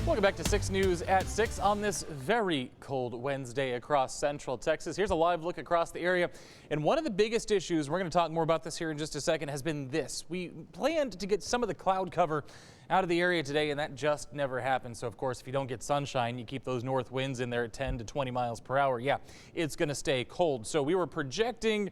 Welcome back to 6 News at 6 on this very cold Wednesday across central Texas. Here's a live look across the area. And one of the biggest issues, we're going to talk more about this here in just a second, has been this. We planned to get some of the cloud cover out of the area today, and that just never happened. So, of course, if you don't get sunshine, you keep those north winds in there at 10 to 20 miles per hour. Yeah, it's going to stay cold. So we were projecting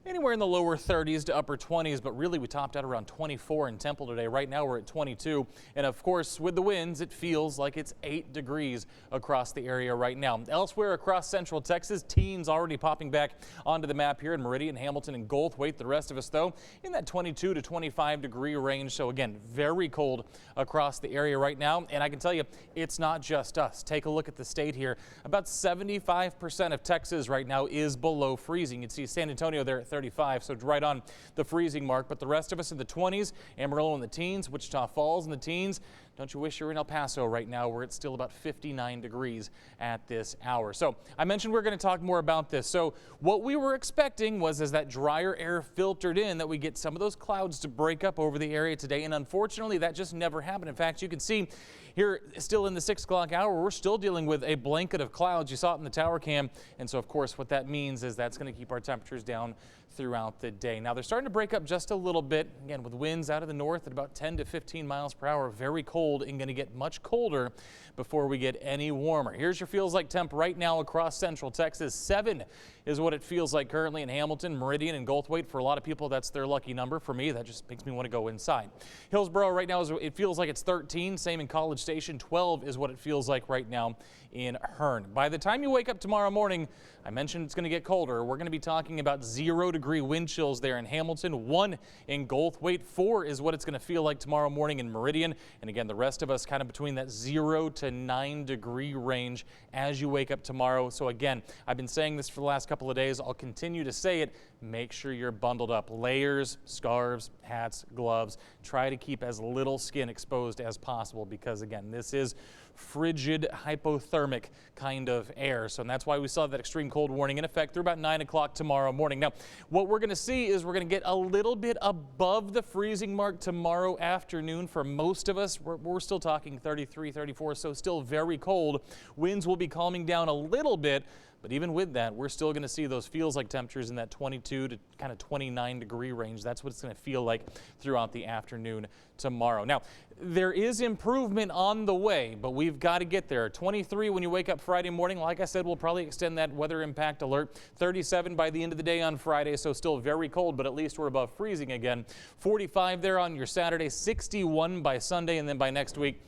anywhere in the lower 30s to upper 20s, but really we topped out around 24 in Temple today. Right now we're at 22. And of course, with the winds, it feels like it's 8 degrees across the area right now. Elsewhere across central Texas, teens already popping back onto the map here in Meridian, Hamilton, and Goldthwaite. The rest of us, though, in that 22 to 25 degree range. So again, very cold across the area right now. And I can tell you, it's not just us. Take a look at the state here. About 75% of Texas right now is below freezing. You'd see San Antonio there at 35, so right on the freezing mark, but the rest of us in the 20s, Amarillo in the teens, Wichita Falls in the teens. Don't you wish you were in El Paso right now, where it's still about 59 degrees at this hour. So I mentioned we're going to talk more about this. So what we were expecting was, as that drier air filtered in, that we get some of those clouds to break up over the area today, and unfortunately that just never happened. In fact, you can see here still in the 6 o'clock hour, we're still dealing with a blanket of clouds. You saw it in the tower cam, and so of course what that means is that's going to keep our temperatures down throughout the day. Now they're starting to break up just a little bit, again with winds out of the north at about 10 to 15 miles per hour. Very cold and going to get much colder before we get any warmer. Here's your feels like temp right now across central Texas. 7 is what it feels like currently in Hamilton, Meridian, and Goldthwaite. For a lot of people, that's their lucky number. For me, that just makes me want to go inside. Hillsboro right now, it feels like it's 13. Same in College Station. 12 is what it feels like right now in Hearn. By the time you wake up tomorrow morning, I mentioned it's going to get colder. We're going to be talking about 0-degree wind chills there in Hamilton. 1 in Goldthwaite. 4 is what it's going to feel like tomorrow morning in Meridian. And again, the rest of us kind of between that 0 to 9 degree range as you wake up tomorrow. So again, I've been saying this for the last couple of days. I'll continue to say it. Make sure you're bundled up. Layers, scarves, hats, gloves. Try to keep as little skin exposed as possible, because again, this is frigid, hypothermic kind of air. So that's why we saw that extreme cold warning in effect through about 9 o'clock tomorrow morning. Now, what we're going to see is we're going to get a little bit above the freezing mark tomorrow afternoon. For most of us, we're still talking 33, 34, so still very cold. Winds will be calming down a little bit. But even with that, we're still going to see those feels like temperatures in that 22 to kind of 29 degree range. That's what it's going to feel like throughout the afternoon tomorrow. Now, there is improvement on the way, but we've got to get there. 23 when you wake up Friday morning. Like I said, we'll probably extend that weather impact alert. 37 by the end of the day on Friday, so still very cold, but at least we're above freezing again. 45 there on your Saturday, 61 by Sunday, and then by next week,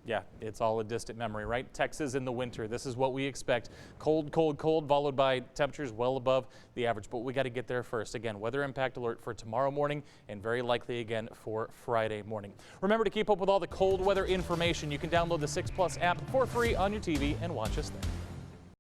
yeah, it's all a distant memory, right? Texas in the winter. This is what we expect. Cold, cold, cold, followed by temperatures well above the average. But we got to get there first. Again, weather impact alert for tomorrow morning and very likely again for Friday morning. Remember to keep up with all the cold weather information. You can download the 6 Plus app for free on your TV and watch us there.